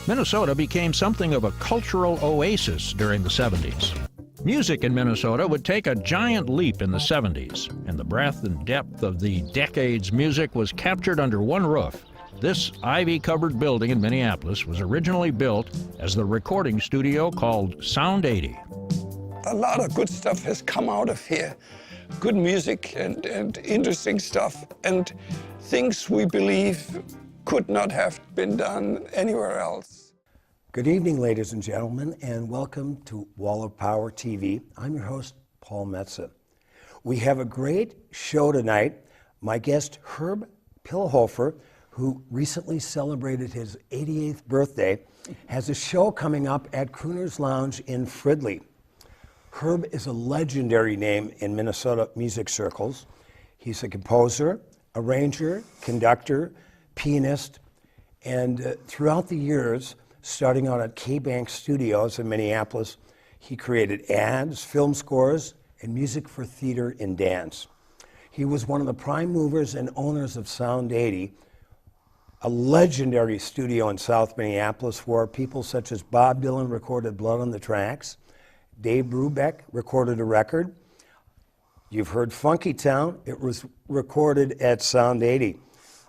Minnesota became something of a cultural oasis during the 70s. Music in Minnesota would take a giant leap in the 70s, and the breadth and depth of the decade's music was captured under one roof. This ivy-covered building in Minneapolis was originally built as the recording studio called Sound 80. A lot of good stuff has come out of here. Good music and interesting stuff, and things we believe could not have been done anywhere else. Good evening, ladies and gentlemen, and welcome to Wall of Power TV. I'm your host, Paul Metsa. We have a great show tonight. My guest, Herb Pilhofer, who recently celebrated his 88th birthday, has a show coming up at Crooner's Lounge in Fridley. Herb is a legendary name in Minnesota music circles. He's a composer, arranger, conductor, pianist, and throughout the years, starting out at K-Bank Studios in Minneapolis, he created ads, film scores, and music for theater and dance. He was one of the prime movers and owners of Sound 80, a legendary studio in South Minneapolis where people such as Bob Dylan recorded Blood on the Tracks, Dave Brubeck recorded a record. You've heard Funkytown, it was recorded at Sound 80.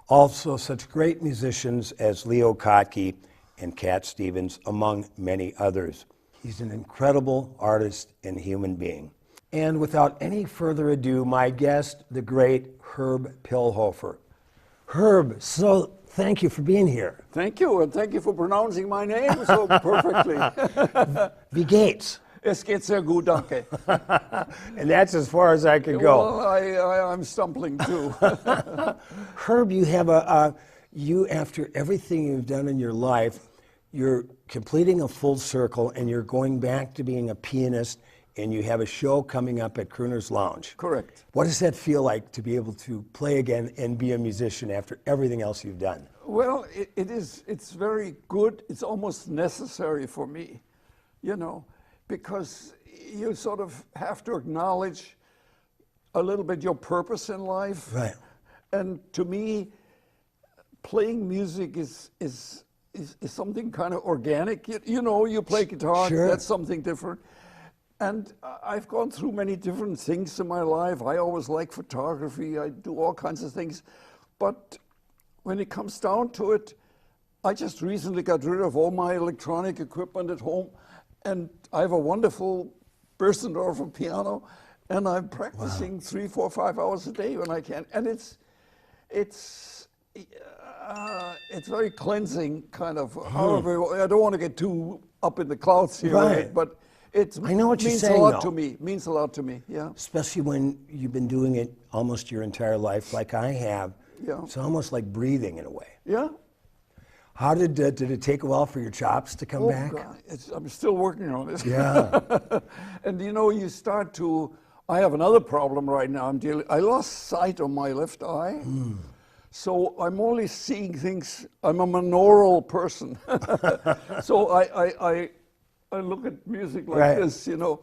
Also such great musicians as Leo Kottke and Cat Stevens, among many others. He's an incredible artist and human being. And without any further ado, my guest, the great Herb Pilhofer. Herb, so thank you for being here. Thank you, and thank you for pronouncing my name so perfectly. Wie geht's? Es geht sehr gut, danke. And that's as far as I can go. Well, I'm stumbling too. Herb, you have you, after everything you've done in your life, you're completing a full circle and you're going back to being a pianist, and you have a show coming up at Crooner's Lounge. Correct. What does that feel like to be able to play again and be a musician after everything else you've done? Well, it's very good. It's almost necessary for me, you know, because you sort of have to acknowledge a little bit your purpose in life. Right. And to me, playing music is something kind of organic. You know, you play guitar, sure. That's something different. And I've gone through many different things in my life. I always like photography. I do all kinds of things. But when it comes down to it, I just recently got rid of all my electronic equipment at home. And I have a wonderful Börsendorfer piano. And I'm practicing 3, 4, 5 hours a day when I can. And it's very cleansing, kind of. However, I don't want to get too up in the clouds here, right. But I know what you're saying, means a lot though. to me. Means a lot to me. Yeah. Especially when you've been doing it almost your entire life, like I have. Yeah. It's almost like breathing in a way. Yeah. How did it take a while for your chops to come back? God, I'm still working on it. Yeah. And you know, you start to. I have another problem right now. I lost sight on my left eye. So I'm only seeing things. I'm a monaural person. So I look at music like right. this, you know,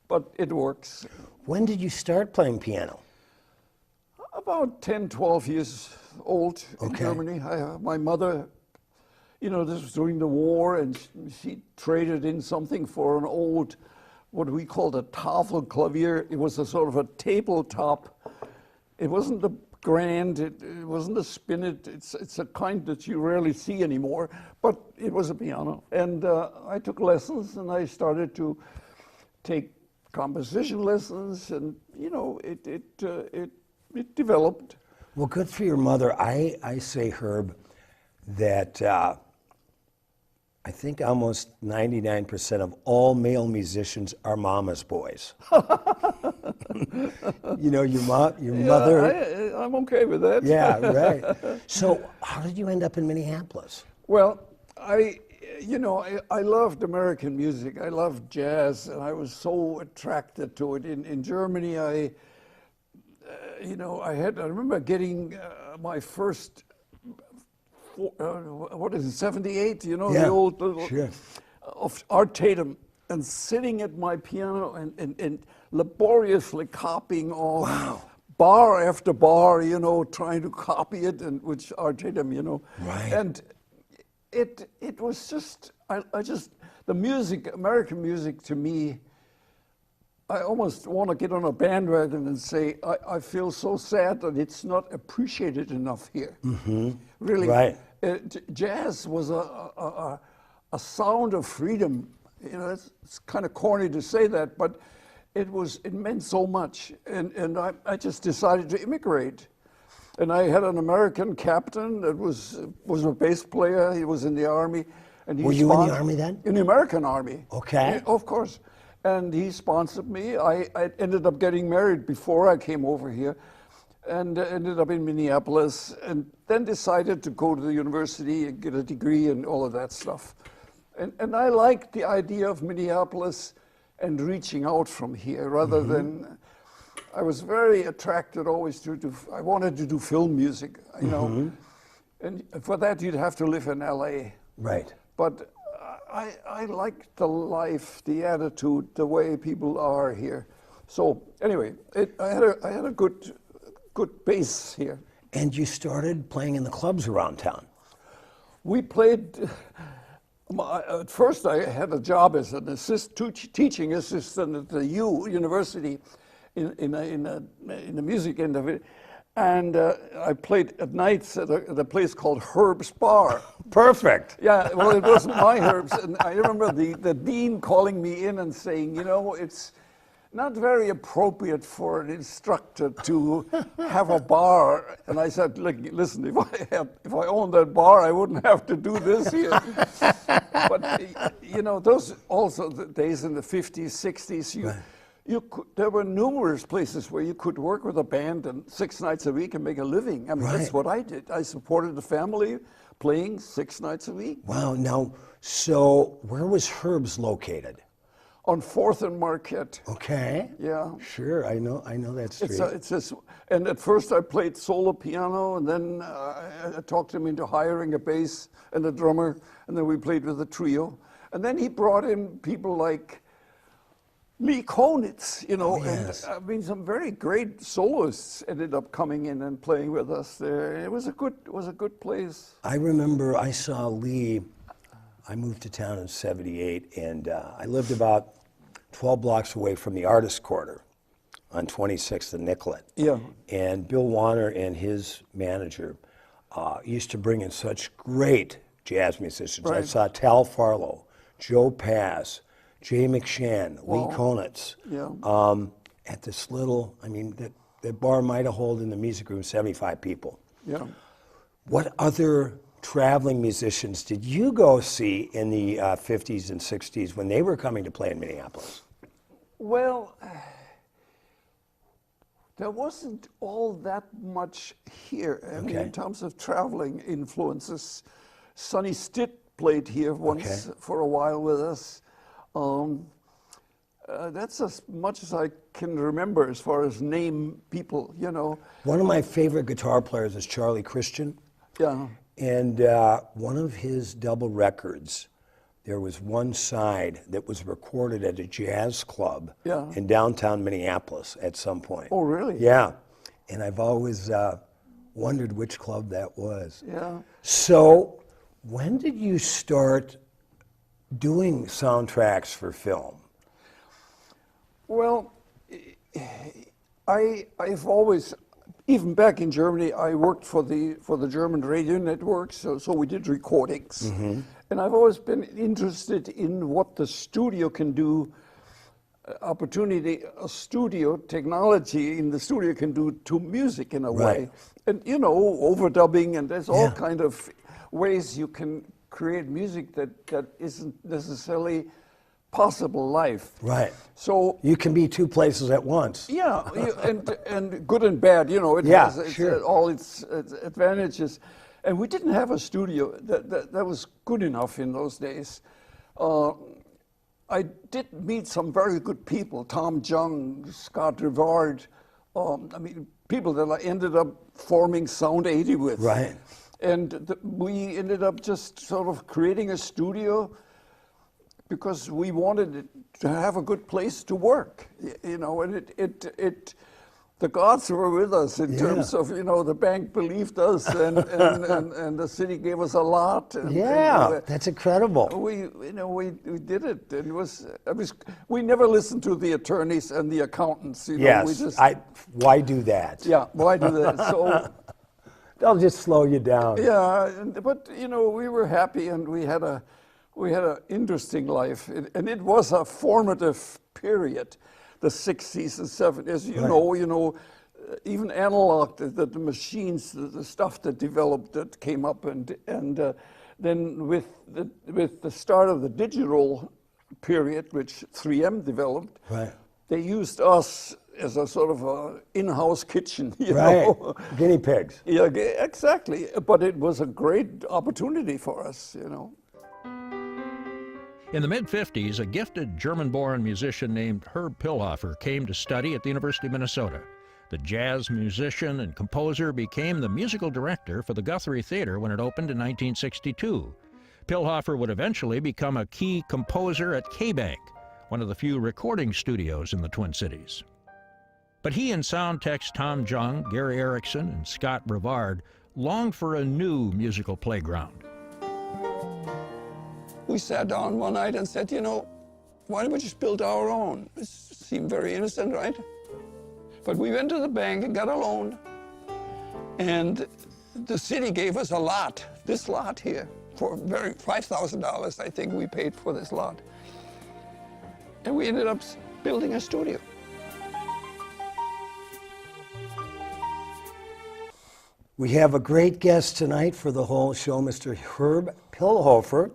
but it works. When did you start playing piano? About 10, 12 years old in Germany. My mother, you know, this was during the war, and she traded in something for an old, what we called a Tafelklavier. It was a sort of a tabletop. It wasn't a grand, it wasn't a spinet. It's a kind that you rarely see anymore, but it was a piano. And I took lessons, and I started to take composition lessons, and you know, it developed. Well, good for your mother. I say, Herb, that I think almost 99% of all male musicians are mama's boys. You know, your mother. I'm okay with that. Yeah, right. So how did you end up in Minneapolis? Well, I loved American music. I loved jazz, and I was so attracted to it. In Germany, I remember getting my first, what is it, 78? You know, yeah, the old sure. Of Art Tatum, and sitting at my piano and laboriously copying all bar after bar, you know, trying to copy it, and which Art Tatum, you know, right. and it was just, I just, the music, American music to me, I almost want to get on a bandwagon and say, I feel so sad that it's not appreciated enough here. Mm-hmm. Really. Right. Jazz was a sound of freedom. You know, it's kind of corny to say that, but it meant so much. And I just decided to immigrate. And I had an American captain that was a bass player. He was in the Army. And Were you in the Army then? In the American Army. Okay. Yeah, of course. And he sponsored me. I ended up getting married before I came over here, and ended up in Minneapolis, and then decided to go to the university and get a degree and all of that stuff. And I liked the idea of Minneapolis and reaching out from here rather than, I was very attracted always I wanted to do film music, you know. And for that you'd have to live in LA. Right. But I like the life, the attitude, the way people are here. So anyway, I had a good base here. And you started playing in the clubs around town. We played. At first, I had a job as an teaching assistant at the University in the music end of it. And I played at nights at a place called Herb's Bar. Perfect. Yeah, well, it wasn't my Herb's. And I remember the dean calling me in and saying, you know, it's not very appropriate for an instructor to have a bar. And I said, look, listen, if I owned that bar, I wouldn't have to do this here. But, you know, those also the days in the 50s, 60s, there were numerous places where you could work with a band and 6 nights a week and make a living. I mean, that's what I did. I supported the family playing 6 nights a week. Wow. Now, so where was Herb's located? On 4th and Marquette. Okay. Yeah. Sure, I know that street. And at first I played solo piano, and then I talked him into hiring a bass and a drummer, and then we played with a trio. And then he brought in people like Lee Konitz, you know, and I mean, some very great soloists ended up coming in and playing with us there. It was a good place. I remember I saw Lee. I moved to town in '78, and I lived about 12 blocks away from the Artist Quarter on 26th and Nicollet. Yeah. And Bill Warner and his manager used to bring in such great jazz musicians. I saw Tal Farlow, Joe Pass, Jay McShann, Lee Konitz, at this little, I mean, that bar might have held in the music room 75 people. Yeah. What other traveling musicians did you go see in the 50s and 60s when they were coming to play in Minneapolis? Well, there wasn't all that much here. I mean, in terms of traveling influences, Sonny Stitt played here once for a while with us. That's as much as I can remember as far as name people, you know. One of my favorite guitar players is Charlie Christian. Yeah. And one of his double records, there was one side that was recorded at a jazz club in downtown Minneapolis at some point. Oh, really? Yeah. And I've always wondered which club that was. Yeah. So when did you start doing soundtracks for film? Well, I've always, even back in Germany, I worked for the German radio network, so we did recordings. Mm-hmm. And I've always been interested in what the studio can do, a studio technology in the studio can do to music in a way. And, you know, overdubbing, and there's all kind of ways you can create music that isn't necessarily possible live. Right. So you can be two places at once. Yeah, and good and bad, you know, it has all its advantages. And we didn't have a studio that was good enough in those days. I did meet some very good people, Tom Jung, Scott Rivard, I mean, people that I ended up forming Sound 80 with. Right. And we ended up just sort of creating a studio because we wanted it to have a good place to work, you know, and the the gods were with us in terms of, you know, the bank believed us, and the city gave us a lot. And, that's incredible. We did it, and we never listened to the attorneys and the accountants. You know, we just, why do that? Yeah, why do that? So they'll just slow you down. yeah, but you know, we were happy, and we had an interesting life, and it was a formative period, the 60s and 70s. You know, even analog, the machines, the stuff that developed, that came up, and then with the start of the digital period, which 3M developed, they used us as a sort of a in-house kitchen, you know. Guinea pigs. Yeah, exactly. But it was a great opportunity for us, you know. In the mid-50s, a gifted German-born musician named Herb Pilhofer came to study at the University of Minnesota. The jazz musician and composer became the musical director for the Guthrie Theater when it opened in 1962. Pilhofer would eventually become a key composer at K-Bank, one of the few recording studios in the Twin Cities. But he and sound techs Tom Jung, Gary Erickson, and Scott Brevard longed for a new musical playground. We sat down one night and said, you know, why don't we just build our own? This seemed very innocent, right? But we went to the bank and got a loan, and the city gave us a lot, this lot here, for $5,000, I think we paid for this lot. And we ended up building a studio. We have a great guest tonight for the whole show, Mr. Herb Pilhofer.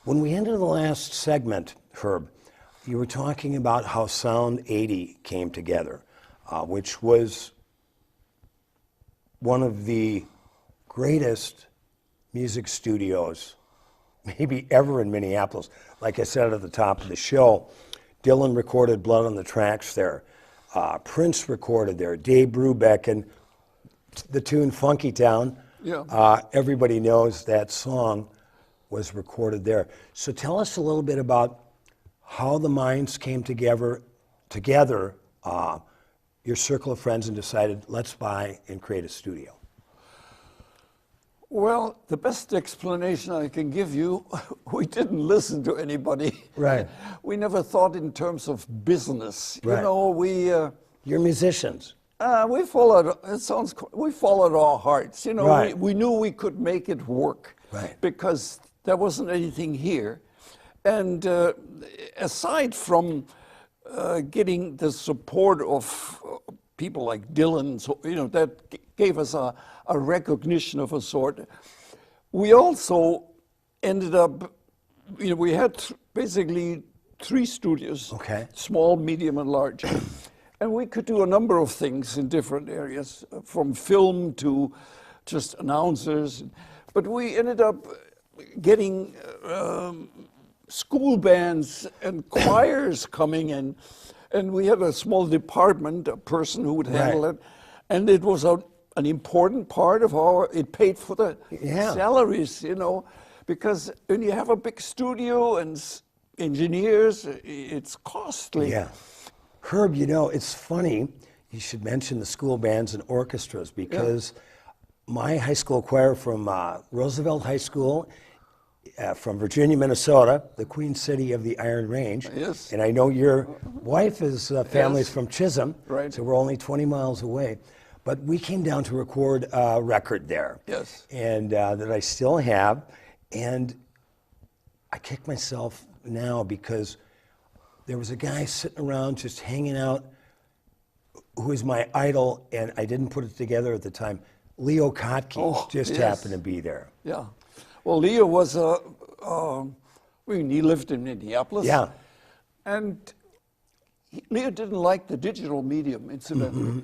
When we ended the last segment, Herb, you were talking about how Sound 80 came together, which was one of the greatest music studios maybe ever in Minneapolis. Like I said at the top of the show, Dylan recorded Blood on the Tracks there. Prince recorded there. Dave Brubeck, and the tune Funkytown. Yeah. Everybody knows that song was recorded there. So tell us a little bit about how the minds came together, your circle of friends, and decided, let's buy and create a studio. Well, the best explanation I can give you, we didn't listen to anybody. Right. We never thought in terms of business. Right. You know, You're musicians. we followed our hearts. You know, Right. we knew we could make it work. Right. Because there wasn't anything here. And aside from getting the support of people like Dylan, so, you know, that gave us a recognition of a sort, we also ended up, you know, we had basically 3 studios, small, medium, and large. And we could do a number of things in different areas, from film to just announcers. But we ended up getting school bands and choirs coming in, and we had a small department, a person who would handle it, and it was an important part of it paid for the salaries, you know, because when you have a big studio and engineers, it's costly. Yeah. Herb, you know, it's funny, you should mention the school bands and orchestras, because my high school choir from Roosevelt High School, from Virginia, Minnesota, the Queen City of the Iron Range. Yes. And I know your wife is family's from Chisholm, right. So we're only 20 miles away. But we came down to record a record there. Yes. And that I still have. And I kick myself now because there was a guy sitting around just hanging out who is my idol, and I didn't put it together at the time. Leo Kotke just happened to be there. Yeah. Well, Leo was he lived in Minneapolis. Yeah. And Leo didn't like the digital medium, incidentally.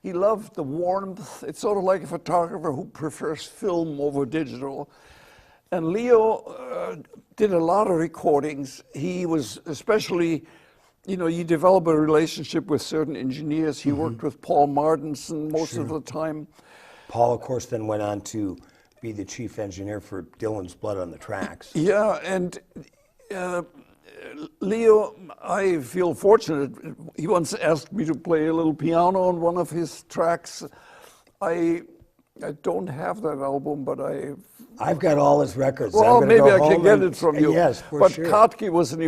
He loved the warmth. It's sort of like a photographer who prefers film over digital. And Leo did a lot of recordings. He was especially, you know, you develop a relationship with certain engineers. He worked with Paul Martinson most of the time. Paul, of course, then went on to be the chief engineer for Dylan's Blood on the Tracks. Yeah, and Leo, I feel fortunate. He once asked me to play a little piano on one of his tracks. I don't have that album, but I've got all his records. well, maybe I can get it from you. Yes, for but sure. Katke was an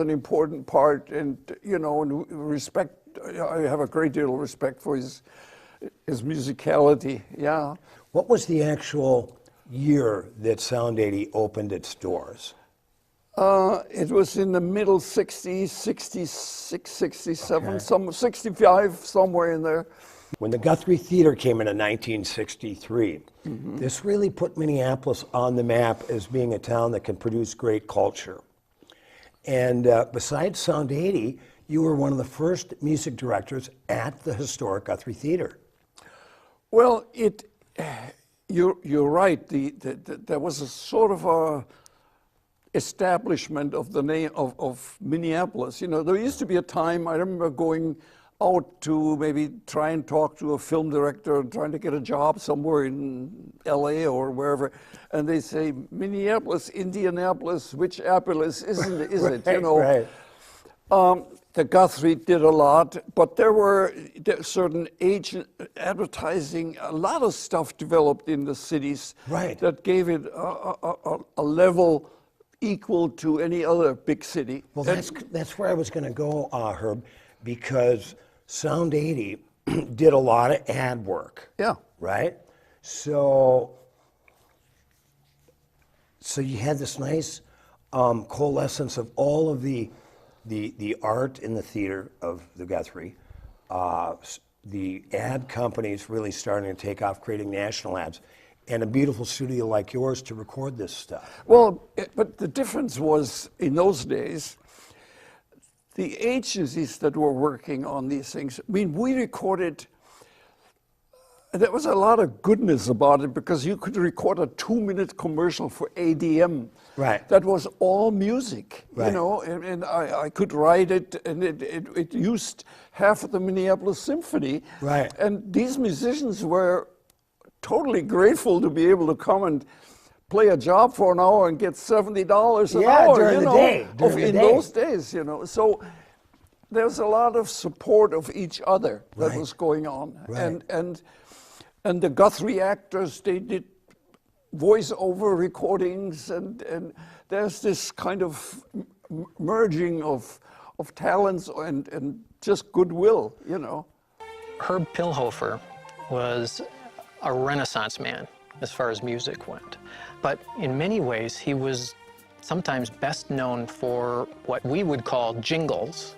important part, and you know, and respect. I have a great deal of respect for his musicality. Yeah. What was the actual year that Sound 80 opened its doors? It was in the middle 60s, 66, 67, Okay. 65, somewhere in there. When the Guthrie Theater came in 1963, this really put Minneapolis on the map as being a town that can produce great culture. And besides Sound 80, you were one of the first music directors at the historic Guthrie Theater. Well, you're right. There was a sort of a establishment of the name of Minneapolis. You know, there used to be a time, I remember going out to maybe try and talk to a film director and trying to get a job somewhere in LA or wherever, and they say, Minneapolis, Indianapolis, which Apple's is it? You know. Right. The Guthrie did a lot, but there were certain agent advertising, a lot of stuff developed in the cities Right. that gave it a level equal to any other big city. Well, that's where I was going to go, Herb, because Sound 80 did a lot of ad work. Yeah. Right? So you had this nice coalescence of all of the art in the theater of the Guthrie, the ad companies really starting to take off, creating national ads, and a beautiful studio like yours to record this stuff. Well, but the difference was, in those days, the agencies that were working on these things, I mean, we recorded, there was a lot of goodness about it because you could record a 2-minute commercial for ADM. Right. That was all music, Right. you know, and I could write it, and it used half of the Minneapolis Symphony. Right. And these musicians were totally grateful to be able to come and play a job for an hour and get $70 an hour, during you the know, day, during the in day. those days, you know. So there's a lot of support of each other that Right. was going on. Right. And the Guthrie actors, they did voice-over recordings, and there's this kind of merging of talents and just goodwill, you know. Herb Pilhofer was a Renaissance man as far as music went. But in many ways, he was sometimes best known for what we would call jingles.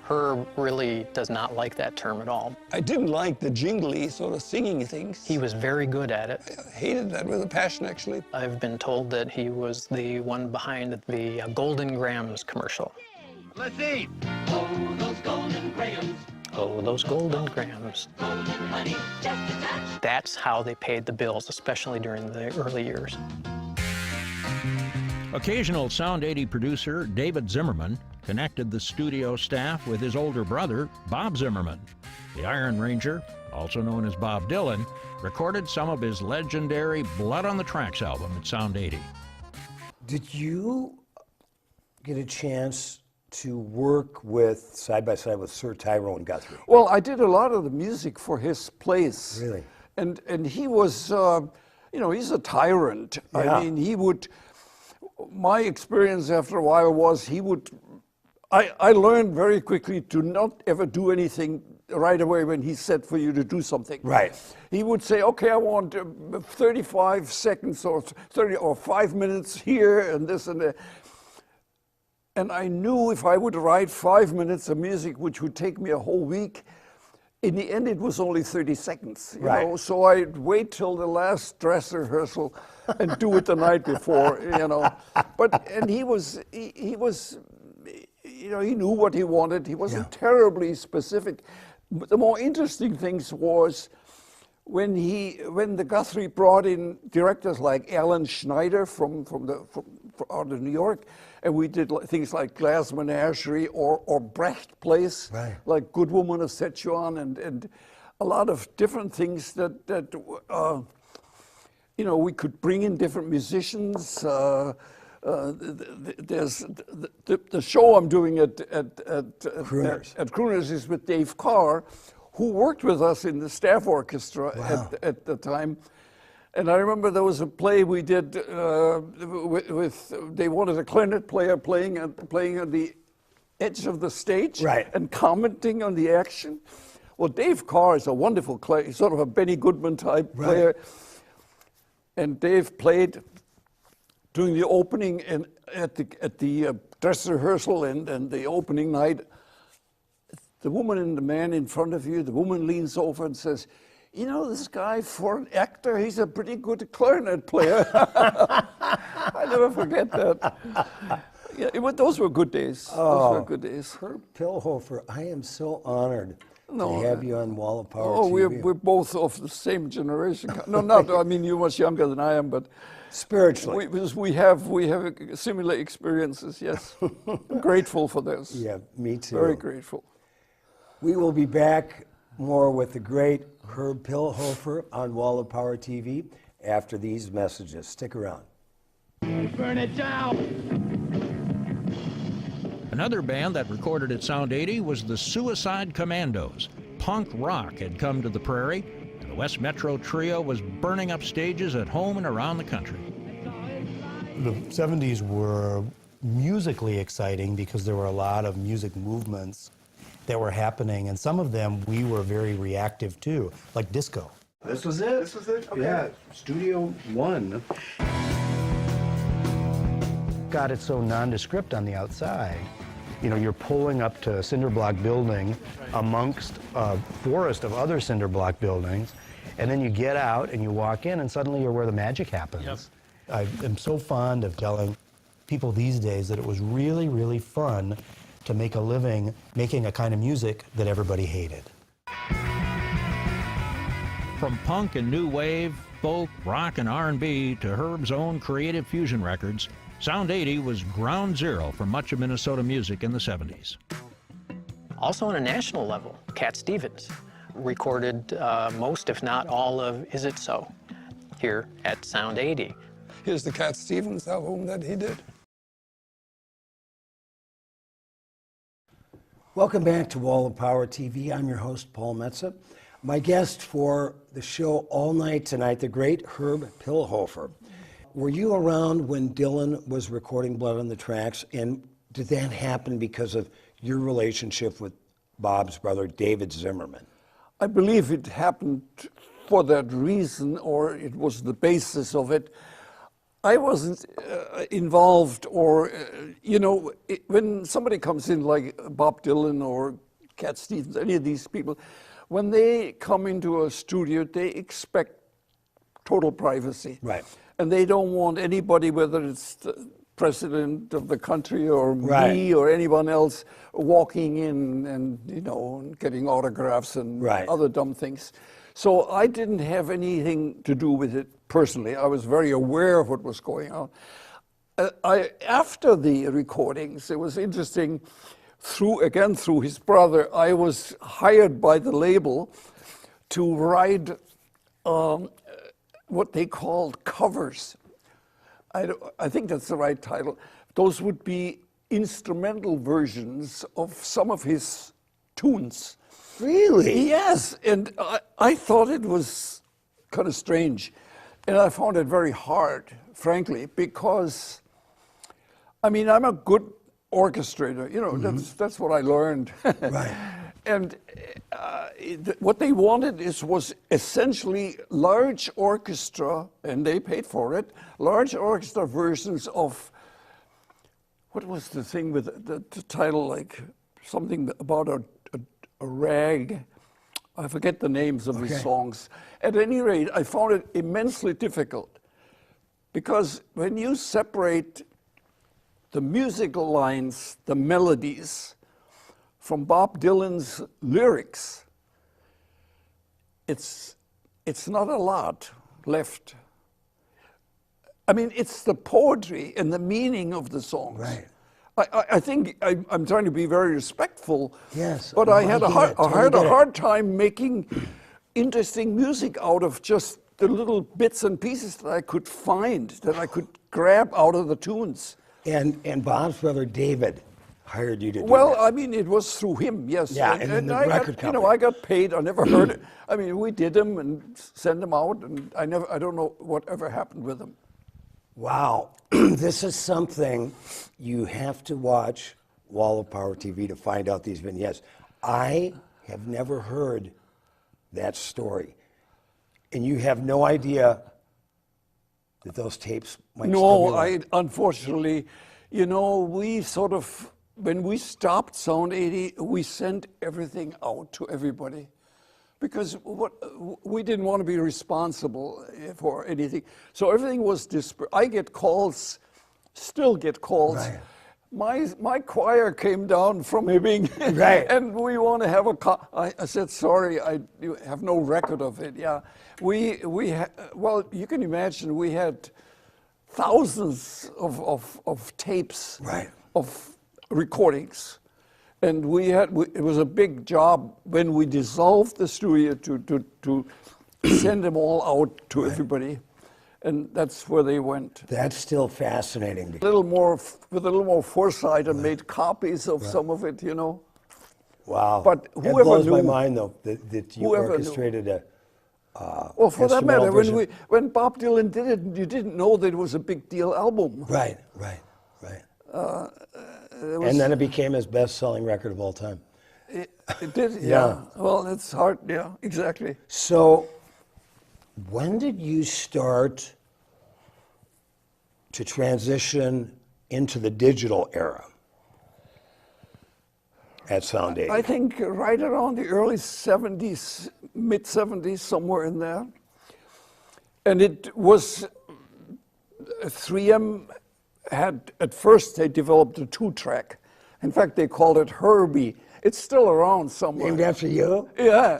Herb really does not like that term at all. I didn't like the jingly sort of singing things. He was very good at it. I hated that with a passion, actually. I've been told that he was the one behind the Golden Grams commercial. Let's eat. Oh, those golden grams. Oh, those Golden Grams. Golden honey, just a touch. That's how they paid the bills, especially during the early years. Occasional Sound 80 producer David Zimmerman connected the studio staff with his older brother, Bob Zimmerman. The Iron Ranger, also known as Bob Dylan, recorded some of his legendary Blood on the Tracks album at Sound 80. Did you get a chance to work side by side with Sir Tyrone Guthrie? Well, I did a lot of the music for his plays. Really? And he was, you know, he's a tyrant. Yeah. I mean, he would, my experience after a while was I learned very quickly to not ever do anything right away when he said for you to do something. Right. He would say, okay, I want 35 seconds or 30 or 5 minutes here and this and that. And I knew if I would write 5 minutes of music, which would take me a whole week, in the end it was only 30 seconds. You Right. know? So I'd wait till the last dress rehearsal and do it the night before, you know. And he was, you know, he knew what he wanted. He wasn't terribly specific. But the more interesting things was when the Guthrie brought in directors like Alan Schneider from out of New York, and we did things like Glass Menagerie or Brecht Place, Right. like Good Woman of Sichuan, and a lot of different things that you know, we could bring in different musicians. there's the show I'm doing at Crooners is with Dave Carr, who worked with us in the staff orchestra at the time. And I remember there was a play we did they wanted a clarinet player playing on the edge of the stage and commenting on the action. Well, Dave Carr is a wonderful sort of a Benny Goodman type player. And Dave played during the opening and at the dress rehearsal and the opening night. The woman and the man in front of you, the woman leans over and says, "You know, this guy, for an actor, he's a pretty good clarinet player." I never forget that. Yeah, those were good days. Those were good days. Herb Pilhofer, I am so honored to have you on Wall of Power Oh, TV. we're both of the same generation. No, not. I mean, you're much younger than I am, but spiritually, we have similar experiences. Yes, I'm grateful for this. Yeah, me too. Very grateful. We will be back more with the great Herb Pilhofer on Wall of Power TV after these messages. Stick around. Burn it down. Another band that recorded at Sound 80 was the Suicide Commandos. Punk rock had come to the prairie, and the West Metro Trio was burning up stages at home and around the country. The 70s were musically exciting because there were a lot of music movements that were happening, and some of them we were very reactive to, like disco. This was it? This was it? Okay. Yeah, Studio One. Got it so nondescript on the outside. You know, you're pulling up to a cinder block building amongst a forest of other cinder block buildings, and then you get out and you walk in and suddenly you're where the magic happens. Yep. I am so fond of telling people these days that it was really, really fun to make a living making a kind of music that everybody hated. From punk and new wave, folk, rock, and R&B to Herb's own creative fusion records, Sound 80 was ground zero for much of Minnesota music in the 70s. Also on a national level, Cat Stevens recorded most, if not all, of Is It So here at Sound 80. Here's the Cat Stevens album that he did. Welcome back to Wall of Power TV. I'm your host, Paul Metsa. My guest for the show all night tonight, the great Herb Pilhofer. Were you around when Dylan was recording Blood on the Tracks, and did that happen because of your relationship with Bob's brother, David Zimmerman? I believe it happened for that reason, or it was the basis of it. I wasn't involved, or, when somebody comes in like Bob Dylan or Cat Stevens, any of these people, when they come into a studio, they expect total privacy. Right. And they don't want anybody, whether it's the president of the country or Right. me or anyone else, walking in and getting autographs and Right. other dumb things. So I didn't have anything to do with it personally. I was very aware of what was going on. After the recordings, it was interesting. Through his brother, I was hired by the label to write what they called covers. I think that's the right title. Those would be instrumental versions of some of his tunes. Really? Yes, and I thought it was kind of strange. And I found it very hard, frankly, because, I'm a good orchestrator. That's what I learned. Right. And what they wanted was essentially large orchestra, and they paid for it, large orchestra versions of, what was the thing with the title, like something about a rag? I forget the names of his songs. At any rate, I found it immensely difficult, because when you separate the musical lines, the melodies, from Bob Dylan's lyrics, it's not a lot left. It's the poetry and the meaning of the songs. Right. I think I'm trying to be very respectful. Yes. But I had a get it. Totally hard get it. hard time making interesting music out of just the little bits and pieces that I could find, that I could grab out of the tunes. And Bob's brother David hired you to do Well, that. I mean, it was through him, yes. Yeah, and then the I record got, you know, company. I got paid. I never heard it. I mean, we did them and sent them out, and I don't know what ever happened with them. Wow, this is something you have to watch Wall of Power TV to find out these vignettes. I have never heard that story, and you have no idea that those tapes might still be No, alive. unfortunately, you know, we sort of, when we stopped Sound 80, we sent everything out to everybody. Because we didn't want to be responsible for anything. So everything was dispersed. I get calls, still get calls. Right. My choir came down from Hibbing, Right. and we want to have I said, sorry, you have no record of it. Yeah, well, you can imagine we had thousands of tapes, Right. of recordings. And it was a big job when we dissolved the studio to send them all out to everybody. And that's where they went. That's still fascinating. With a little more foresight and made copies of some of it, you know. Wow. But It whoever blows my knew- mind, though, that you whoever knew. orchestrated a Well, for that instrumental matter, version. when Bob Dylan did it, you didn't know that it was a big deal album. Right. And then it became his best-selling record of all time. It did, Yeah. yeah. Well, it's hard, yeah, exactly. So, when did you start to transition into the digital era at Sound 80? I think right around the early 70s, mid-70s, somewhere in there. And it was, 3M had, at first they developed a 2-track. In fact, they called it Herbie. It's still around somewhere. Named after you? Yeah.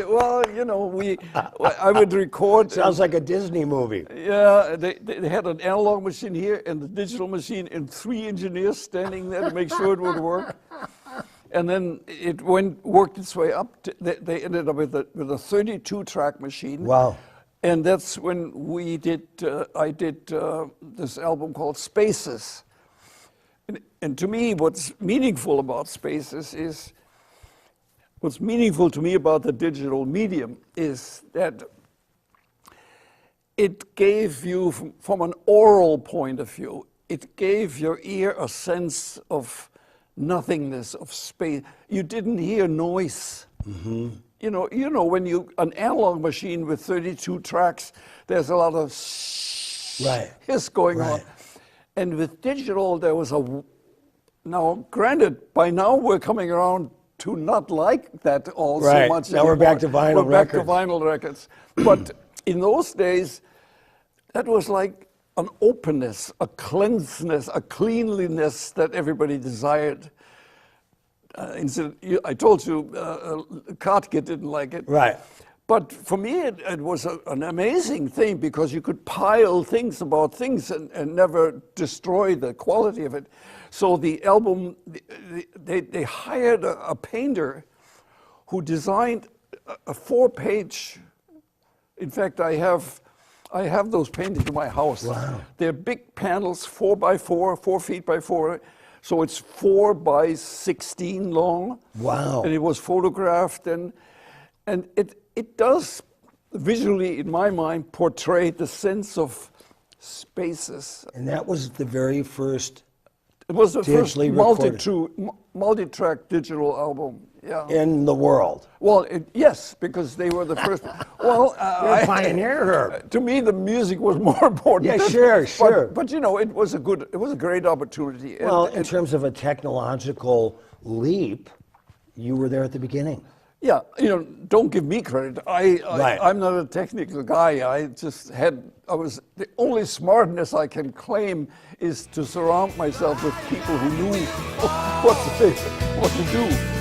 Well, you know, I would record. Sounds like a Disney movie. Yeah, they had an analog machine here and the digital machine and 3 engineers standing there to make sure it would work. And then it worked its way up. They ended up with a 32-track machine. Wow. And that's when I did this album called Spaces. And to me, what's meaningful about Spaces is, what's meaningful to me about the digital medium is that it gave you, from an oral point of view, it gave your ear a sense of nothingness, of space. You didn't hear noise. Mm-hmm. You know, when an analog machine with 32 tracks, there's a lot of hiss going on. And with digital, there was now granted, by now we're coming around to not like that all so much Now we're back to vinyl We're back to records. vinyl records. But in those days, that was like an openness, a cleanseness, a cleanliness that everybody desired. I told you, Kartke didn't like it. Right. But for me, it was an amazing thing because you could pile things about things and never destroy the quality of it. So the album, they hired a painter who designed a 4-page. In fact, I have those painted in my house. Wow. They're big panels, 4 by 4, 4 feet by 4. So it's 4 by 16 long. Wow. And it was photographed, and it does visually, in my mind, portray the sense of spaces. And that was the very first It was the first digitally recorded. multi-track digital album. Yeah. in the world. Well, yes, because they were the first. Well, You're a pioneer, Herb. to me, the music was more important. Yeah, sure. But you know, it was a great opportunity. And Well, in terms of a technological leap, you were there at the beginning. yeah, you know, don't give me credit. Right. I'm not a technical guy. I was the only smartness I can claim is to surround myself with people who knew what to do.